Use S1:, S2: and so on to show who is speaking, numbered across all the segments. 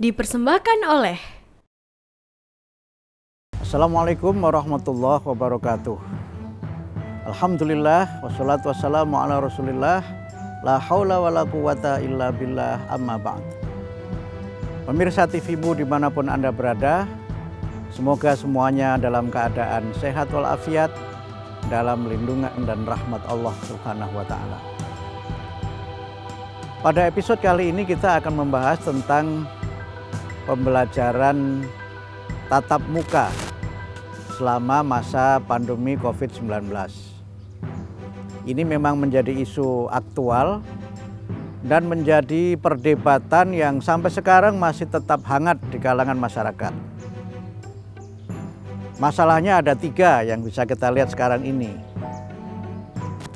S1: Dipersembahkan oleh
S2: Assalamualaikum warahmatullahi wabarakatuh. Alhamdulillah wassalatu wassalamu ala rasulillah. La haula wa la quwata illa billah, amma ba'd. Pemirsa TVmu dimanapun Anda berada, semoga semuanya dalam keadaan sehat walafiat, dalam lindungan dan rahmat Allah Subhanahu wa ta'ala. Pada episode kali ini kita akan membahas tentang pembelajaran tatap muka selama masa pandemi COVID-19. Ini memang menjadi isu aktual dan menjadi perdebatan yang sampai sekarang masih tetap hangat di kalangan masyarakat. Masalahnya ada 3 yang bisa kita lihat sekarang ini.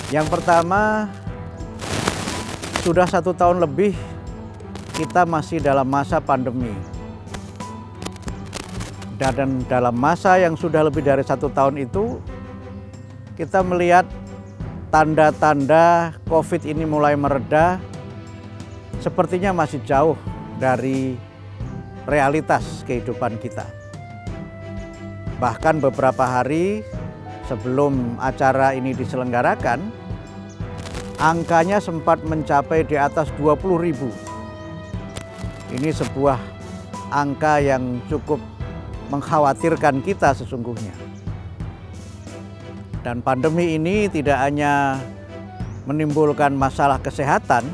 S2: Yang pertama, sudah 1 tahun lebih kita masih dalam masa pandemi. Dan dalam masa yang sudah lebih dari 1 tahun itu, kita melihat tanda-tanda COVID ini mulai mereda, sepertinya masih jauh dari realitas kehidupan kita. Bahkan beberapa hari sebelum acara ini diselenggarakan, angkanya sempat mencapai di atas 20.000. Ini sebuah angka yang cukup mengkhawatirkan kita sesungguhnya. Dan pandemi ini tidak hanya menimbulkan masalah kesehatan,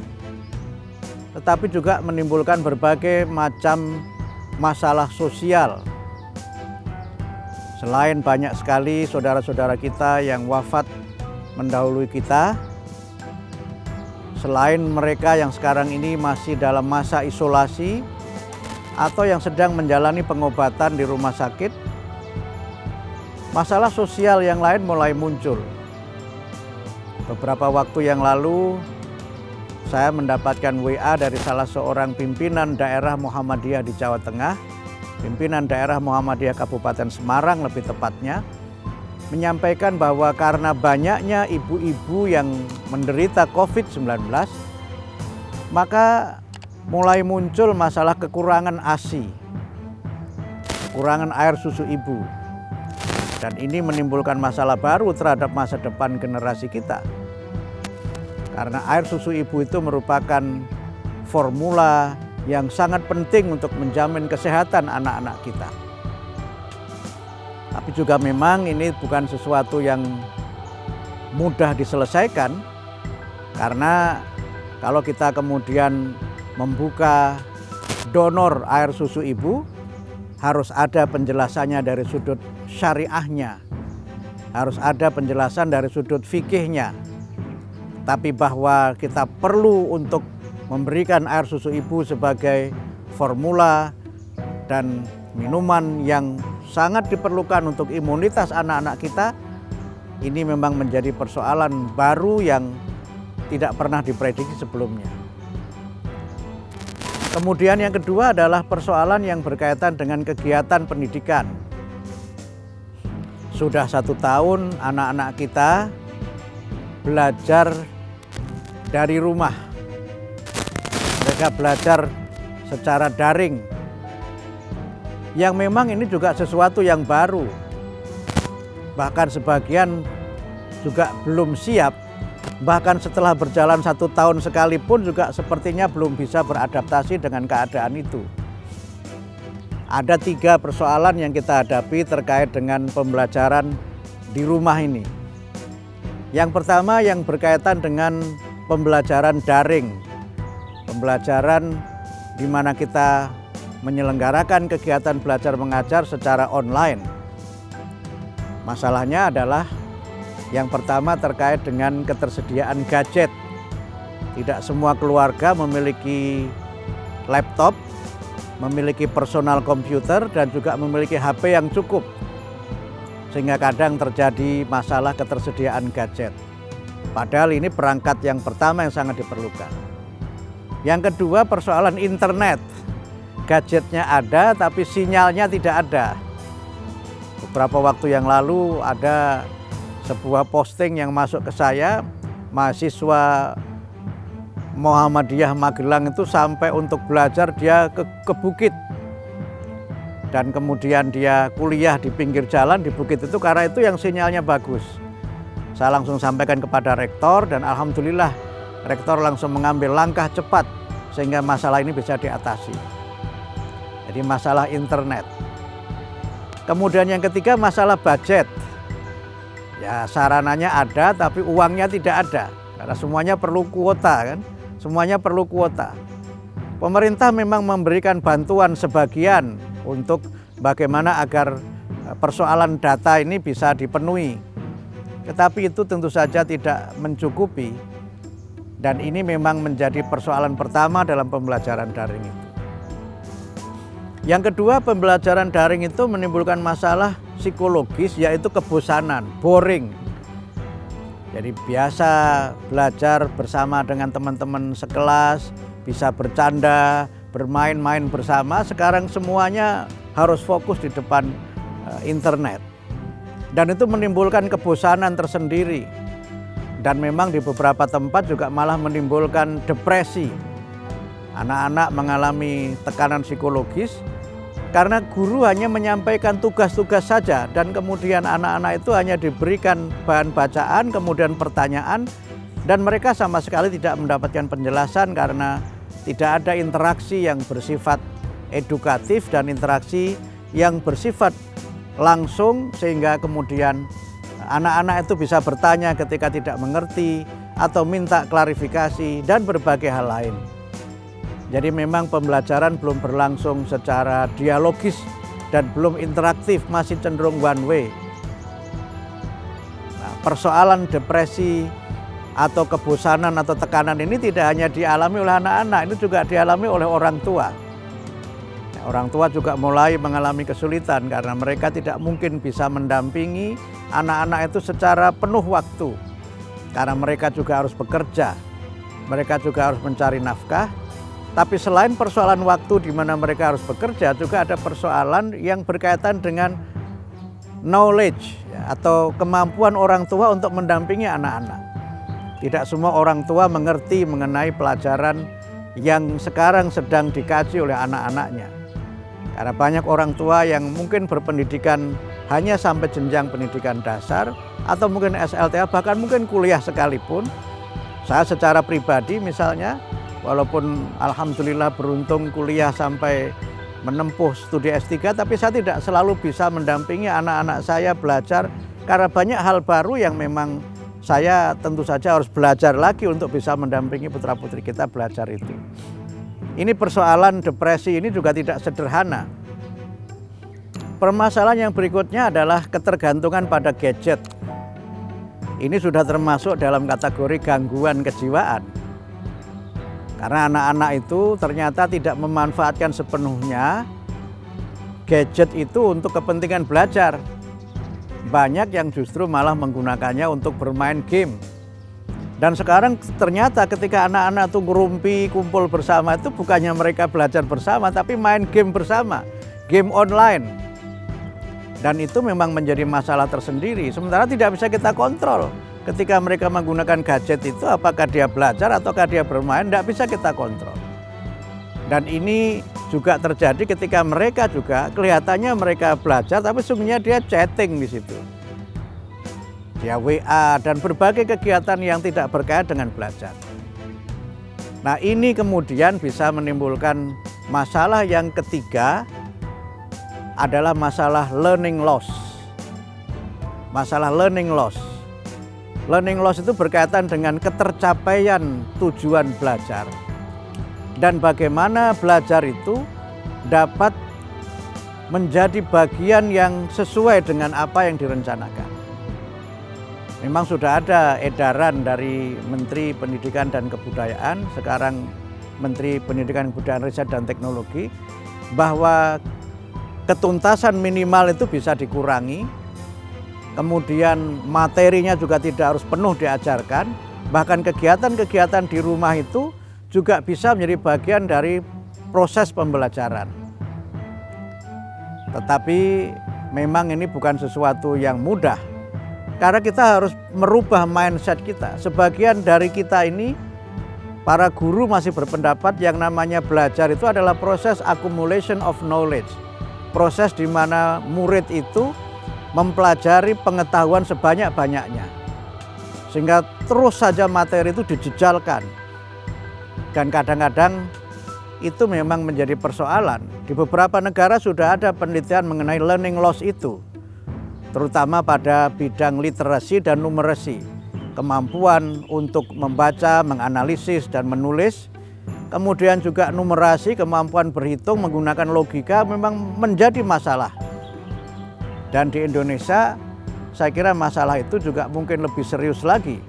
S2: tetapi juga menimbulkan berbagai macam masalah sosial. Selain banyak sekali saudara-saudara kita yang wafat mendahului kita, selain mereka yang sekarang ini masih dalam masa isolasi atau yang sedang menjalani pengobatan di rumah sakit, masalah sosial yang lain mulai muncul. Beberapa waktu yang lalu, saya mendapatkan WA dari salah seorang pimpinan daerah Muhammadiyah di Jawa Tengah, pimpinan daerah Muhammadiyah Kabupaten Semarang lebih tepatnya, menyampaikan bahwa karena banyaknya ibu-ibu yang menderita COVID-19, maka mulai muncul masalah kekurangan ASI, kekurangan air susu ibu. Dan ini menimbulkan masalah baru terhadap masa depan generasi kita. Karena air susu ibu itu merupakan formula yang sangat penting untuk menjamin kesehatan anak-anak kita. Tapi juga memang ini bukan sesuatu yang mudah diselesaikan, karena kalau kita kemudian membuka donor air susu ibu, harus ada penjelasannya dari sudut syariahnya, harus ada penjelasan dari sudut fikihnya. Tapi bahwa kita perlu untuk memberikan air susu ibu sebagai formula dan minuman yang sangat diperlukan untuk imunitas anak-anak kita, ini memang menjadi persoalan baru yang tidak pernah diprediksi sebelumnya. Kemudian yang kedua adalah persoalan yang berkaitan dengan kegiatan pendidikan. Sudah 1 tahun anak-anak kita belajar dari rumah. Mereka belajar secara daring. Yang memang ini juga sesuatu yang baru. Bahkan sebagian juga belum siap. Bahkan setelah berjalan 1 tahun sekalipun juga sepertinya belum bisa beradaptasi dengan keadaan itu. Ada 3 persoalan yang kita hadapi terkait dengan pembelajaran di rumah ini. Yang pertama yang berkaitan dengan pembelajaran daring. Pembelajaran di mana kita menyelenggarakan kegiatan belajar mengajar secara online. Masalahnya adalah yang pertama terkait dengan ketersediaan gadget. Tidak semua keluarga memiliki laptop, memiliki personal komputer, dan juga memiliki HP yang cukup. Sehingga kadang terjadi masalah ketersediaan gadget. Padahal ini perangkat yang pertama yang sangat diperlukan. Yang kedua persoalan internet. Gadgetnya ada tapi sinyalnya tidak ada. Beberapa waktu yang lalu ada sebuah posting yang masuk ke saya, mahasiswa Muhammadiyah Magelang itu sampai untuk belajar dia ke bukit. Dan kemudian dia kuliah di pinggir jalan di bukit itu karena itu yang sinyalnya bagus. Saya langsung sampaikan kepada rektor dan alhamdulillah rektor langsung mengambil langkah cepat sehingga masalah ini bisa diatasi. Jadi masalah internet. Kemudian yang ketiga masalah budget. Ya sarananya ada tapi uangnya tidak ada. Karena semuanya perlu kuota kan. Semuanya perlu kuota. Pemerintah memang memberikan bantuan sebagian untuk bagaimana agar persoalan data ini bisa dipenuhi. Tetapi itu tentu saja tidak mencukupi. Dan ini memang menjadi persoalan pertama dalam pembelajaran daring itu. Yang kedua, pembelajaran daring itu menimbulkan masalah psikologis yaitu kebosanan, boring. Jadi biasa belajar bersama dengan teman-teman sekelas, bisa bercanda, bermain-main bersama, sekarang semuanya harus fokus di depan internet. Dan itu menimbulkan kebosanan tersendiri. Dan memang di beberapa tempat juga malah menimbulkan depresi. Anak-anak mengalami tekanan psikologis karena guru hanya menyampaikan tugas-tugas saja dan kemudian anak-anak itu hanya diberikan bahan bacaan, kemudian pertanyaan dan mereka sama sekali tidak mendapatkan penjelasan karena tidak ada interaksi yang bersifat edukatif dan interaksi yang bersifat langsung sehingga kemudian anak-anak itu bisa bertanya ketika tidak mengerti atau minta klarifikasi dan berbagai hal lain. Jadi memang pembelajaran belum berlangsung secara dialogis dan belum interaktif, masih cenderung one way. Nah, persoalan depresi atau kebosanan atau tekanan ini tidak hanya dialami oleh anak-anak, ini juga dialami oleh orang tua. Nah, orang tua juga mulai mengalami kesulitan karena mereka tidak mungkin bisa mendampingi anak-anak itu secara penuh waktu. Karena mereka juga harus bekerja, mereka juga harus mencari nafkah. Tapi selain persoalan waktu di mana mereka harus bekerja, juga ada persoalan yang berkaitan dengan knowledge ya, atau kemampuan orang tua untuk mendampingi anak-anak. Tidak semua orang tua mengerti mengenai pelajaran yang sekarang sedang dikaji oleh anak-anaknya. Karena banyak orang tua yang mungkin berpendidikan hanya sampai jenjang pendidikan dasar atau mungkin SLTA, bahkan mungkin kuliah sekalipun. Saya secara pribadi misalnya, walaupun alhamdulillah beruntung kuliah sampai menempuh studi S3, tapi saya tidak selalu bisa mendampingi anak-anak saya belajar karena banyak hal baru yang memang saya tentu saja harus belajar lagi untuk bisa mendampingi putra-putri kita belajar itu. Ini persoalan depresi ini juga tidak sederhana. Permasalahan yang berikutnya adalah ketergantungan pada gadget. Ini sudah termasuk dalam kategori gangguan kejiwaan. Karena anak-anak itu ternyata tidak memanfaatkan sepenuhnya gadget itu untuk kepentingan belajar. Banyak yang justru malah menggunakannya untuk bermain game. Dan sekarang ternyata ketika anak-anak itu ngerumpi, kumpul bersama itu bukannya mereka belajar bersama, tapi main game bersama, game online. Dan itu memang menjadi masalah tersendiri, sementara tidak bisa kita kontrol. Ketika mereka menggunakan gadget itu, apakah dia belajar ataukah dia bermain, tidak bisa kita kontrol. Dan ini juga terjadi ketika mereka juga kelihatannya mereka belajar, tapi sesungguhnya dia chatting di situ. Dia WA dan berbagai kegiatan yang tidak berkaitan dengan belajar. Nah, ini kemudian bisa menimbulkan masalah yang ketiga adalah masalah learning loss. Masalah learning loss. Learning loss itu berkaitan dengan ketercapaian tujuan belajar dan bagaimana belajar itu dapat menjadi bagian yang sesuai dengan apa yang direncanakan. Memang sudah ada edaran dari Menteri Pendidikan dan Kebudayaan, sekarang Menteri Pendidikan, Kebudayaan, Riset dan Teknologi, bahwa ketuntasan minimal itu bisa dikurangi. Kemudian materinya juga tidak harus penuh diajarkan, bahkan kegiatan-kegiatan di rumah itu juga bisa menjadi bagian dari proses pembelajaran. Tetapi memang ini bukan sesuatu yang mudah, karena kita harus merubah mindset kita. Sebagian dari kita ini para guru masih berpendapat yang namanya belajar itu adalah proses accumulation of knowledge. Proses di mana murid itu mempelajari pengetahuan sebanyak-banyaknya. Sehingga terus saja materi itu dijejalkan. Dan kadang-kadang itu memang menjadi persoalan. Di beberapa negara sudah ada penelitian mengenai learning loss itu. Terutama pada bidang literasi dan numerasi. Kemampuan untuk membaca, menganalisis, dan menulis. Kemudian juga numerasi, kemampuan berhitung menggunakan logika memang menjadi masalah. Dan di Indonesia saya kira masalah itu juga mungkin lebih serius lagi.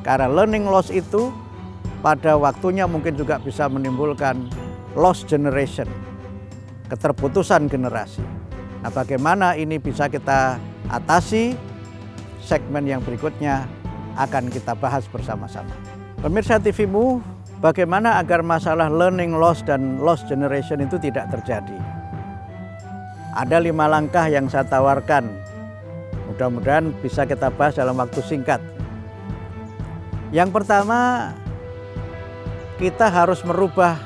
S2: Karena learning loss itu pada waktunya mungkin juga bisa menimbulkan lost generation, keterputusan generasi. Nah, bagaimana ini bisa kita atasi? Segmen yang berikutnya akan kita bahas bersama-sama. Pemirsa TV-mu, bagaimana agar masalah learning loss dan lost generation itu tidak terjadi? Ada 5 langkah yang saya tawarkan. Mudah-mudahan bisa kita bahas dalam waktu singkat. Yang pertama, kita harus merubah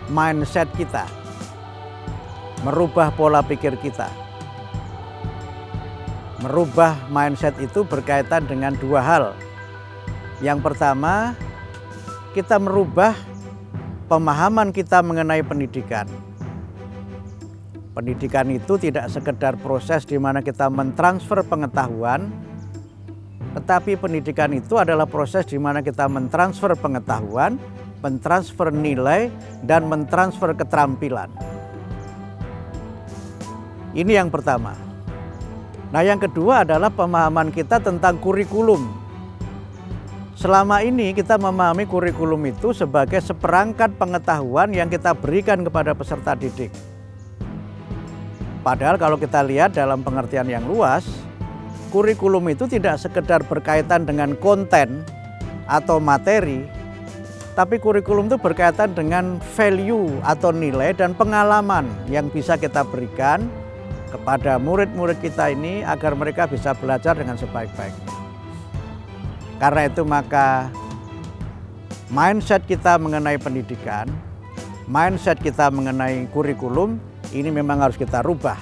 S2: mindset kita. Merubah pola pikir kita. Merubah mindset itu berkaitan dengan 2 hal. Yang pertama, kita merubah pemahaman kita mengenai pendidikan. Pendidikan itu tidak sekedar proses di mana kita mentransfer pengetahuan, tetapi pendidikan itu adalah proses di mana kita mentransfer pengetahuan, mentransfer nilai, dan mentransfer keterampilan. Ini yang pertama. Nah, yang kedua adalah pemahaman kita tentang kurikulum. Selama ini kita memahami kurikulum itu sebagai seperangkat pengetahuan yang kita berikan kepada peserta didik. Padahal kalau kita lihat dalam pengertian yang luas, kurikulum itu tidak sekedar berkaitan dengan konten atau materi, tapi kurikulum itu berkaitan dengan value atau nilai dan pengalaman yang bisa kita berikan kepada murid-murid kita ini agar mereka bisa belajar dengan sebaik-baiknya. Karena itu maka mindset kita mengenai pendidikan, mindset kita mengenai kurikulum ini memang harus kita rubah.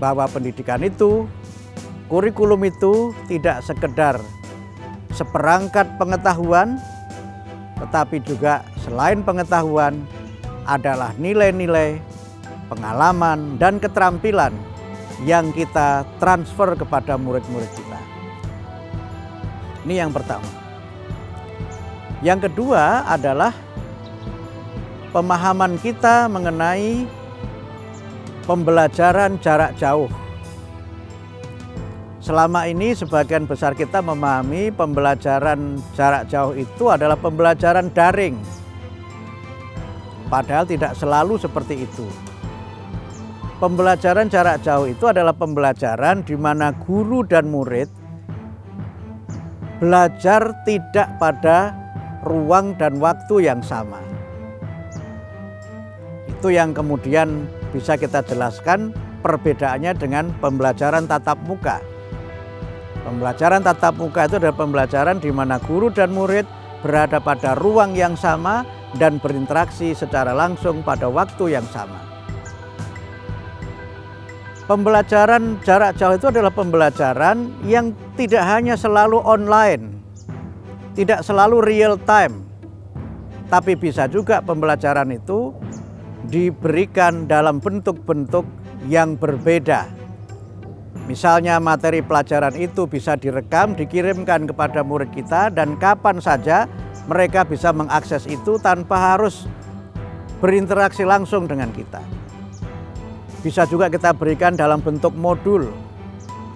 S2: Bahwa pendidikan itu, kurikulum itu tidak sekedar seperangkat pengetahuan, tetapi juga selain pengetahuan adalah nilai-nilai, pengalaman, dan keterampilan yang kita transfer kepada murid-murid kita. Ini yang pertama. Yang kedua adalah pemahaman kita mengenai pembelajaran jarak jauh. Selama ini sebagian besar kita memahami pembelajaran jarak jauh itu adalah pembelajaran daring. Padahal tidak selalu seperti itu. Pembelajaran jarak jauh itu adalah pembelajaran di mana guru dan murid belajar tidak pada ruang dan waktu yang sama. Itu yang kemudian bisa kita jelaskan perbedaannya dengan pembelajaran tatap muka. Pembelajaran tatap muka itu adalah pembelajaran di mana guru dan murid berada pada ruang yang sama dan berinteraksi secara langsung pada waktu yang sama. Pembelajaran jarak jauh itu adalah pembelajaran yang tidak hanya selalu online, tidak selalu real time, tapi bisa juga pembelajaran itu diberikan dalam bentuk-bentuk yang berbeda. Misalnya materi pelajaran itu bisa direkam, dikirimkan kepada murid kita dan kapan saja mereka bisa mengakses itu tanpa harus berinteraksi langsung dengan kita. Bisa juga kita berikan dalam bentuk modul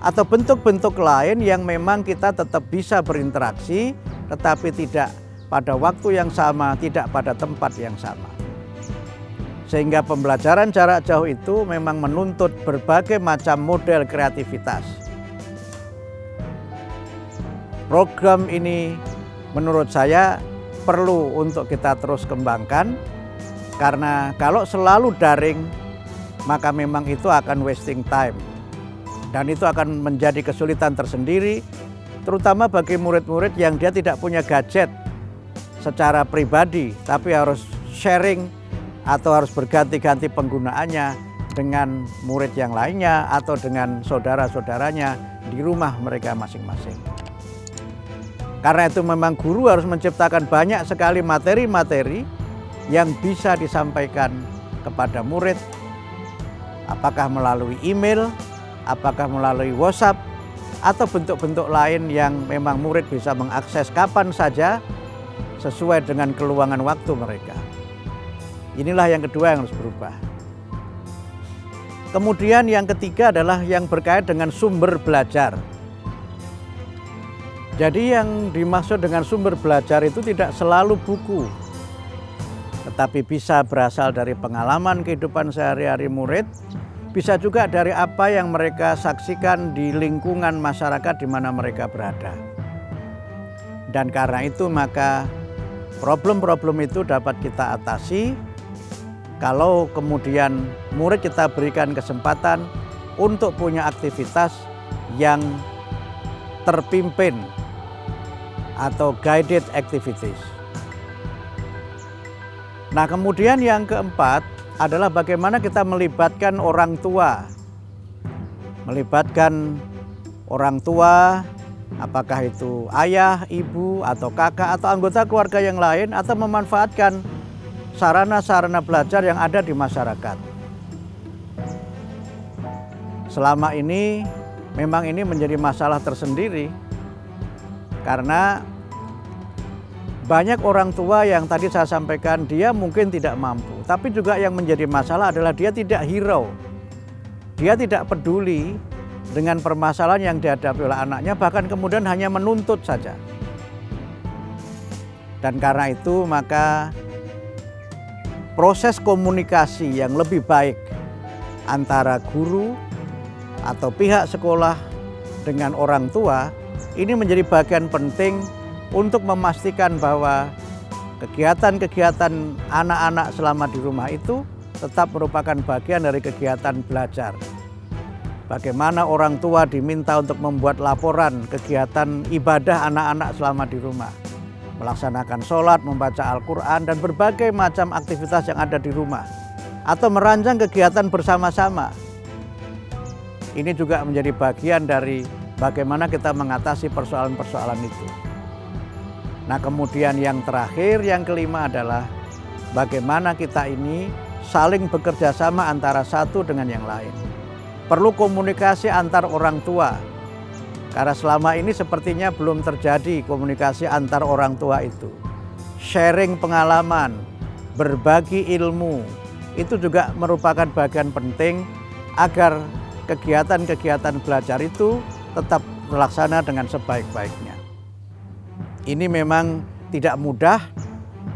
S2: atau bentuk-bentuk lain yang memang kita tetap bisa berinteraksi tetapi tidak pada waktu yang sama, tidak pada tempat yang sama. Sehingga pembelajaran jarak jauh itu memang menuntut berbagai macam model kreativitas. Program ini menurut saya perlu untuk kita terus kembangkan, karena kalau selalu daring maka memang itu akan wasting time. Dan itu akan menjadi kesulitan tersendiri, terutama bagi murid-murid yang dia tidak punya gadget. secara pribadi, tapi harus sharing atau harus berganti-ganti penggunaannya dengan murid yang lainnya atau dengan saudara-saudaranya di rumah mereka masing-masing. Karena itu memang guru harus menciptakan banyak sekali materi-materi yang bisa disampaikan kepada murid, apakah melalui email, apakah melalui WhatsApp, atau bentuk-bentuk lain yang memang murid bisa mengakses kapan saja sesuai dengan keluangan waktu mereka. Inilah yang kedua yang harus berubah. Kemudian yang ketiga adalah yang berkait dengan sumber belajar. Jadi yang dimaksud dengan sumber belajar itu tidak selalu buku, tetapi bisa berasal dari pengalaman kehidupan sehari-hari murid, bisa juga dari apa yang mereka saksikan di lingkungan masyarakat di mana mereka berada. Dan karena itu maka problem-problem itu dapat kita atasi kalau kemudian murid kita berikan kesempatan untuk punya aktivitas yang terpimpin atau guided activities. Nah, kemudian yang keempat adalah bagaimana kita melibatkan orang tua. Melibatkan orang tua, apakah itu ayah, ibu, atau kakak, atau anggota keluarga yang lain, atau memanfaatkan sarana-sarana belajar yang ada di masyarakat. Selama ini memang ini menjadi masalah tersendiri karena banyak orang tua yang tadi saya sampaikan dia mungkin tidak mampu, tapi juga yang menjadi masalah adalah dia tidak hirau. Dia tidak peduli dengan permasalahan yang dihadapi oleh anaknya, bahkan kemudian hanya menuntut saja. Dan karena itu maka proses komunikasi yang lebih baik antara guru atau pihak sekolah dengan orang tua ini menjadi bagian penting untuk memastikan bahwa kegiatan-kegiatan anak-anak selama di rumah itu tetap merupakan bagian dari kegiatan belajar. Bagaimana orang tua diminta untuk membuat laporan kegiatan ibadah anak-anak selama di rumah, melaksanakan sholat, membaca Al-Quran, dan berbagai macam aktivitas yang ada di rumah, atau merancang kegiatan bersama-sama. Ini juga menjadi bagian dari bagaimana kita mengatasi persoalan-persoalan itu. Nah, kemudian yang terakhir, yang kelima adalah bagaimana kita ini saling bekerja sama antara satu dengan yang lain. Perlu komunikasi antar orang tua, karena selama ini sepertinya belum terjadi komunikasi antar orang tua itu. Sharing pengalaman, berbagi ilmu, itu juga merupakan bagian penting agar kegiatan-kegiatan belajar itu tetap terlaksana dengan sebaik-baiknya. Ini memang tidak mudah,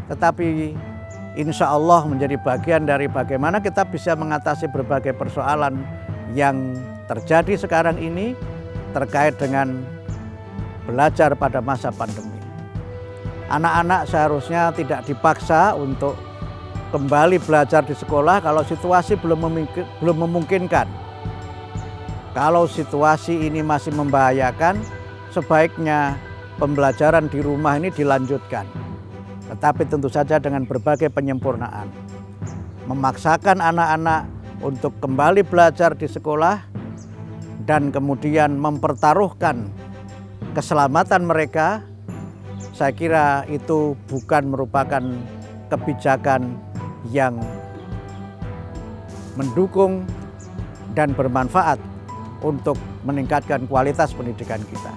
S2: tetapi insya Allah menjadi bagian dari bagaimana kita bisa mengatasi berbagai persoalan yang terjadi sekarang ini terkait dengan belajar pada masa pandemi. Anak-anak seharusnya tidak dipaksa untuk kembali belajar di sekolah kalau situasi belum memungkinkan. Kalau situasi ini masih membahayakan, sebaiknya pembelajaran di rumah ini dilanjutkan. Tetapi tentu saja dengan berbagai penyempurnaan. Memaksakan anak-anak untuk kembali belajar di sekolah dan kemudian mempertaruhkan keselamatan mereka, saya kira itu bukan merupakan kebijakan yang mendukung dan bermanfaat untuk meningkatkan kualitas pendidikan kita.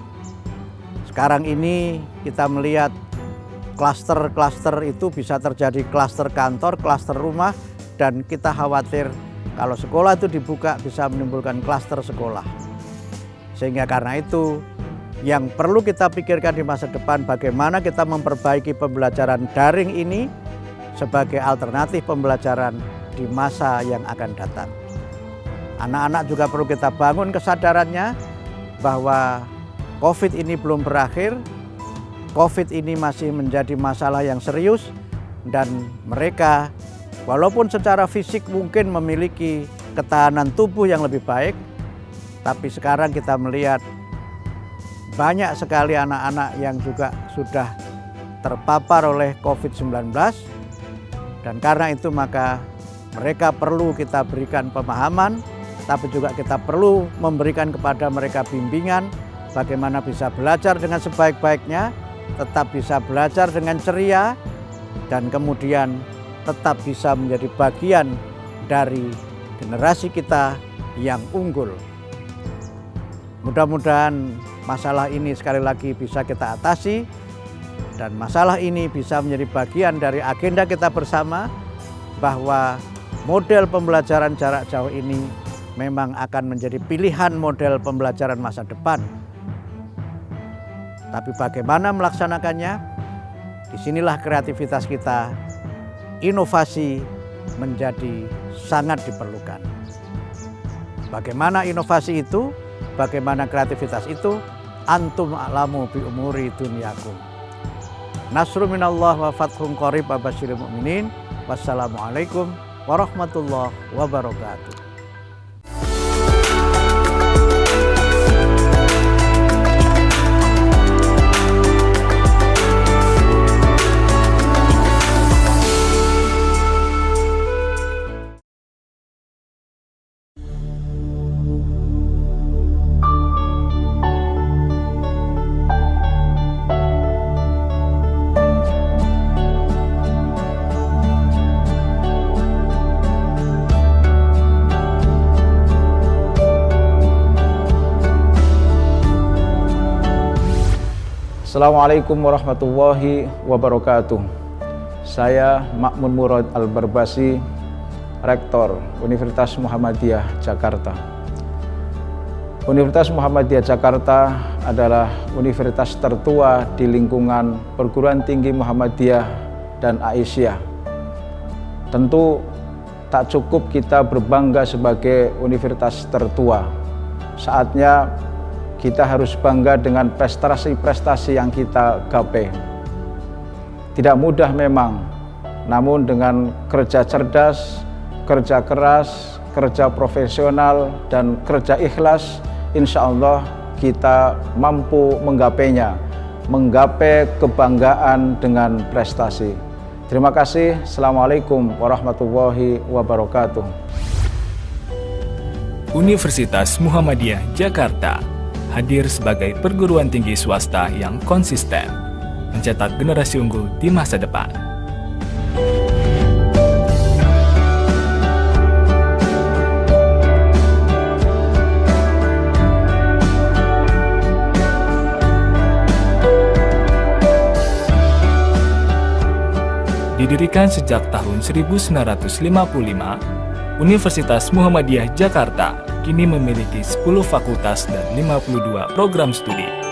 S2: Sekarang ini kita melihat klaster-klaster itu bisa terjadi klaster kantor, klaster rumah, dan kita khawatir kalau sekolah itu dibuka bisa menimbulkan klaster sekolah. Sehingga karena itu yang perlu kita pikirkan di masa depan bagaimana kita memperbaiki pembelajaran daring ini sebagai alternatif pembelajaran di masa yang akan datang. Anak-anak juga perlu kita bangun kesadarannya bahwa COVID ini belum berakhir, COVID ini masih menjadi masalah yang serius, dan mereka walaupun secara fisik mungkin memiliki ketahanan tubuh yang lebih baik, tapi sekarang kita melihat banyak sekali anak-anak yang juga sudah terpapar oleh COVID-19, dan karena itu maka mereka perlu kita berikan pemahaman, tapi juga kita perlu memberikan kepada mereka bimbingan bagaimana bisa belajar dengan sebaik-baiknya, tetap bisa belajar dengan ceria, dan kemudian tetap bisa menjadi bagian dari generasi kita yang unggul. Mudah-mudahan masalah ini sekali lagi bisa kita atasi, dan masalah ini bisa menjadi bagian dari agenda kita bersama, bahwa model pembelajaran jarak jauh ini memang akan menjadi pilihan model pembelajaran masa depan. Tapi bagaimana melaksanakannya? Disinilah kreativitas kita, inovasi menjadi sangat diperlukan. Bagaimana inovasi itu? Bagaimana kreativitas itu? Antum a'lamu bi umuri dunyakum. Nasrun minallah wa fathun qarib wa basyiril mu'minin. Wassalamualaikum warahmatullahi wabarakatuh.
S1: Assalamualaikum warahmatullahi wabarakatuh. Saya Ma'mun Murad Al-Barbasi, Rektor Universitas Muhammadiyah Jakarta. Universitas Muhammadiyah Jakarta adalah universitas tertua di lingkungan perguruan tinggi Muhammadiyah dan Aisyah. Tentu tak cukup kita berbangga sebagai universitas tertua. Saatnya kita harus bangga dengan prestasi-prestasi yang kita gapai. Tidak mudah memang, namun dengan kerja cerdas, kerja keras, kerja profesional, dan kerja ikhlas, insya Allah kita mampu menggapainya, menggapai kebanggaan dengan prestasi. Terima kasih. Assalamualaikum warahmatullahi wabarakatuh.
S3: Universitas Muhammadiyah Jakarta hadir sebagai perguruan tinggi swasta yang konsisten, mencetak generasi unggul di masa depan. Didirikan sejak tahun 1955, Universitas Muhammadiyah Jakarta kini memiliki 10 fakultas dan 52 program studi.